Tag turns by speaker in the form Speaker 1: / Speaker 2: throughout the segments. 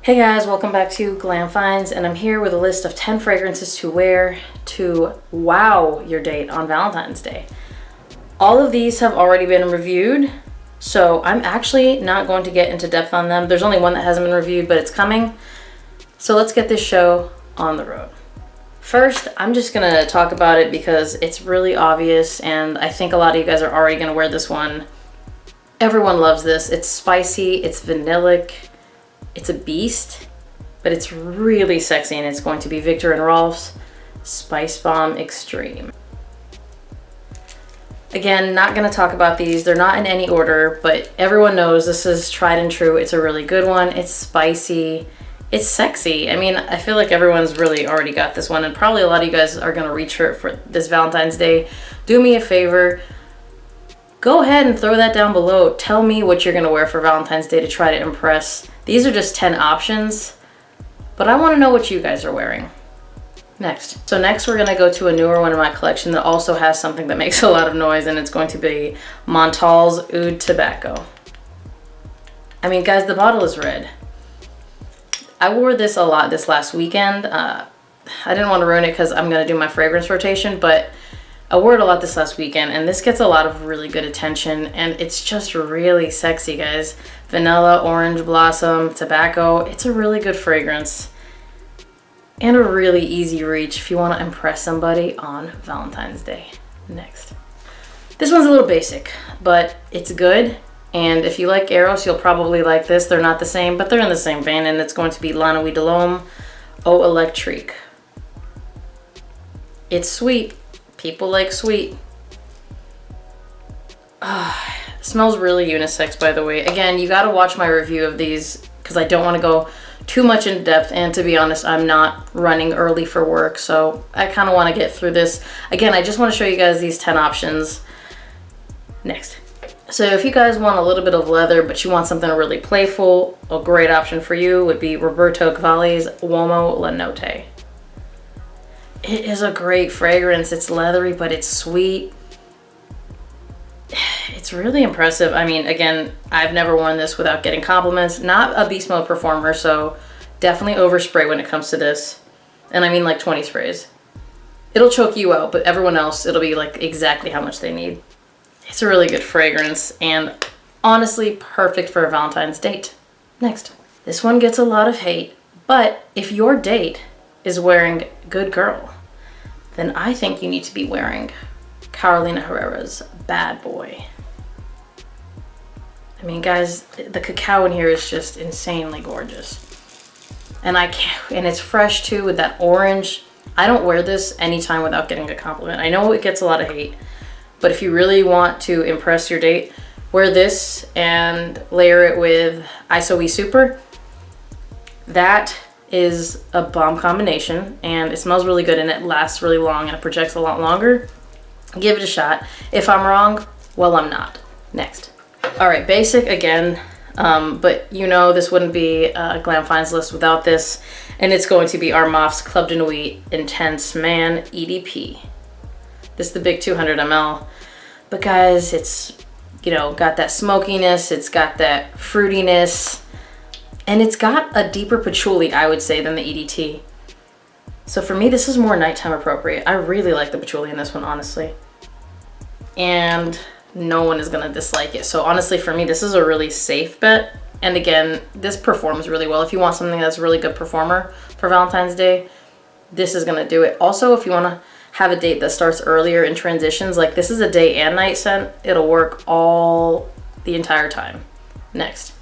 Speaker 1: Hey guys, welcome back to Glam Finds, and I'm here with a list of 10 fragrances to wear to wow your date on Valentine's Day. All of these have already been reviewed, so I'm actually not going to get into depth on them. There's only one that hasn't been reviewed, but it's coming. So let's get this show on the road. First, I'm just gonna talk about it because it's really obvious, and I think a lot of you guys are already gonna wear this one. Everyone loves this. It's spicy, it's vanillic. It's a beast, but it's really sexy, and it's going to be Viktor and Rolf's Spice Bomb Extreme. Again, not going to talk about these. They're not in any order, but everyone knows this is tried and true. It's a really good one. It's spicy. It's sexy. I mean, I feel like everyone's really already got this one, and probably a lot of you guys are going to reach for it for this Valentine's Day. Do me a favor. Go ahead and throw that down below. Tell me what you're going to wear for Valentine's Day to try to impress. These are just 10 options, but I want to know what you guys are wearing. Next. So next we're going to go to a newer one in my collection that also has something that makes a lot of noise, and it's going to be Montal's Oud Tobacco. I mean, guys, the bottle is red. I wore this a lot this last weekend. I didn't want to ruin it because I'm going to do my fragrance rotation, but I wore it a lot this last weekend, and this gets a lot of really good attention, and it's just really sexy, guys. Vanilla, orange blossom, tobacco. It's a really good fragrance and a really easy reach if you want to impress somebody on Valentine's Day. Next. This one's a little basic, but it's good, and if you like Eros, you'll probably like this. They're not the same, but they're in the same vein, and it's going to be La Nuit de l'Homme Eau Electrique. It's sweet. People like sweet. Smells really unisex, by the way. Again, you got to watch my review of these because I don't want to go too much in depth, and to be honest, I'm not running early for work, so I kind of want to get through this. Again, I just want to show you guys these 10 options. Next. So if you guys want a little bit of leather, but you want something really playful, a great option for you would be Roberto Cavalli's Uomo La Notte. It is a great fragrance. It's leathery, but it's sweet. It's really impressive. I mean, again, I've never worn this without getting compliments. Not a beast mode performer, so definitely overspray when it comes to this. And I mean like 20 sprays. It'll choke you out, but everyone else, it'll be like exactly how much they need. It's a really good fragrance, and honestly perfect for a Valentine's date. Next. This one gets a lot of hate, but if your date is wearing Good Girl, then I think you need to be wearing Carolina Herrera's Bad Boy. I mean, guys, the cacao in here is just insanely gorgeous. And it's fresh too with that orange. I don't wear this anytime without getting a compliment. I know it gets a lot of hate, but if you really want to impress your date, wear this and layer it with ISOE Super. That is a bomb combination, and it smells really good, and it lasts really long, and it projects a lot longer. Give it a shot. If I'm wrong, well, I'm not. Next. All right, basic again, but you know this wouldn't be a Glam Finds list without this, and it's going to be Armaf's Club de Nuit Intense Man EDP. This is the big 200 ml, but guys, it's, you know, got that smokiness, it's got that fruitiness, and it's got a deeper patchouli, I would say, than the EDT. So for me, this is more nighttime appropriate. I really like the patchouli in this one, honestly. And no one is gonna dislike it. So honestly, for me, this is a really safe bet. And again, this performs really well. If you want something that's a really good performer for Valentine's Day, this is gonna do it. Also, if you wanna have a date that starts earlier in transitions, like this is a day and night scent, it'll work the entire time. Next.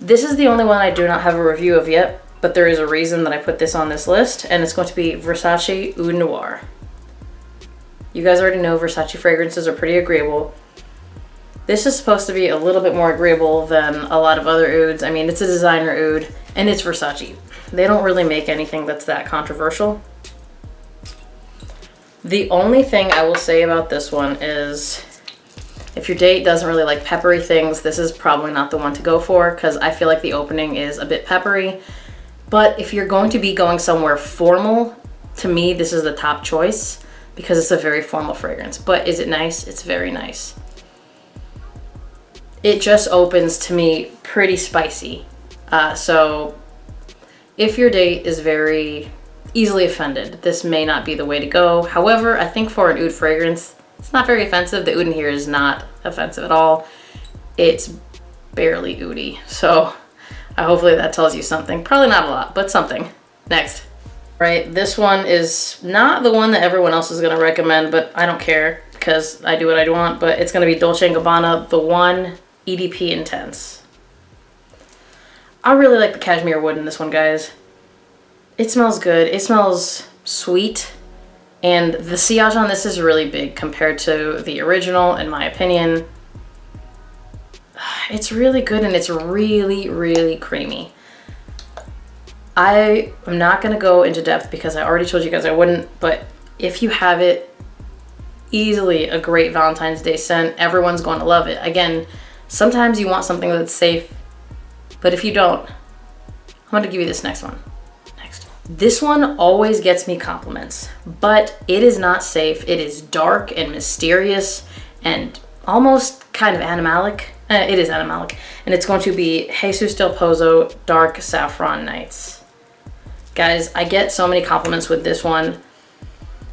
Speaker 1: This is the only one I do not have a review of yet, but there is a reason that I put this on this list, and it's going to be Versace Oud Noir. You guys already know Versace fragrances are pretty agreeable. This is supposed to be a little bit more agreeable than a lot of other ouds. I mean, it's a designer oud, and it's Versace. They don't really make anything that's that controversial. The only thing I will say about this one is, if your date doesn't really like peppery things, this is probably not the one to go for, because I feel like the opening is a bit peppery. But if you're going to be going somewhere formal, to me, this is the top choice because it's a very formal fragrance. But is it nice? It's very nice. It just opens to me pretty spicy. So If your date is very easily offended, this may not be the way to go. However, I think for an oud fragrance, it's not very offensive. The oud in here is not offensive at all. It's barely oudy. So hopefully that tells you something. Probably not a lot, but something. Next. Right, this one is not the one that everyone else is gonna recommend, but I don't care because I do what I want, but it's gonna be Dolce & Gabbana, the One EDP Intense. I really like the cashmere wood in this one, guys. It smells good. It smells sweet. And the sillage on this is really big compared to the original, in my opinion. It's really good and it's really, really creamy. I am not going to go into depth because I already told you guys I wouldn't, but if you have it, easily a great Valentine's Day scent. Everyone's going to love it. Again, sometimes you want something that's safe, but if you don't, I'm going to give you this next one. Next. This one always gets me compliments, but it is not safe. It is dark and mysterious and almost kind of animalic. It is animalic. And it's going to be Jesus del Pozo Dark Saffron Nights. Guys, I get so many compliments with this one.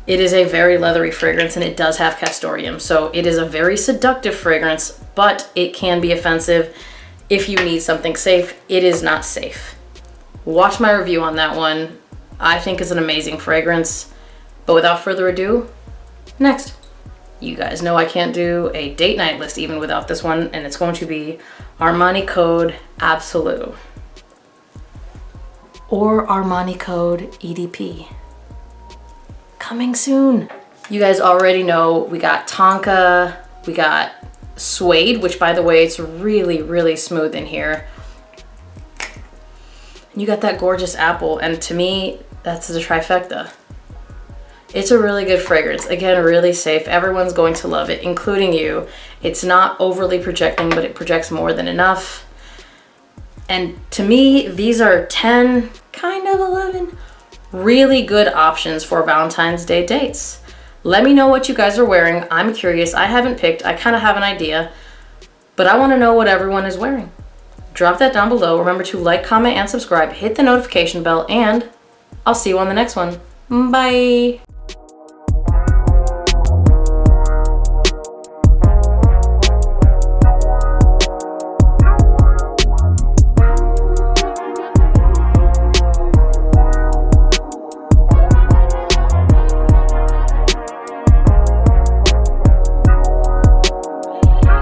Speaker 1: It is a very leathery fragrance and it does have castoreum. So it is a very seductive fragrance, but it can be offensive if you need something safe. It is not safe. Watch my review on that one. I think it's an amazing fragrance. But without further ado, next. You guys know I can't do a date night list even without this one, and it's going to be Armani Code Absolute. Or Armani Code EDP. Coming soon. You guys already know we got Tonka, we got Suede, which by the way, it's really, really smooth in here. And you got that gorgeous apple, and to me, that's the trifecta. It's a really good fragrance. Again, really safe. Everyone's going to love it, including you. It's not overly projecting, but it projects more than enough. And to me, these are 10, kind of 11, really good options for Valentine's Day dates. Let me know what you guys are wearing. I'm curious. I haven't picked. I kind of have an idea, but I want to know what everyone is wearing. Drop that down below. Remember to like, comment, and subscribe. Hit the notification bell, and I'll see you on the next one. Bye.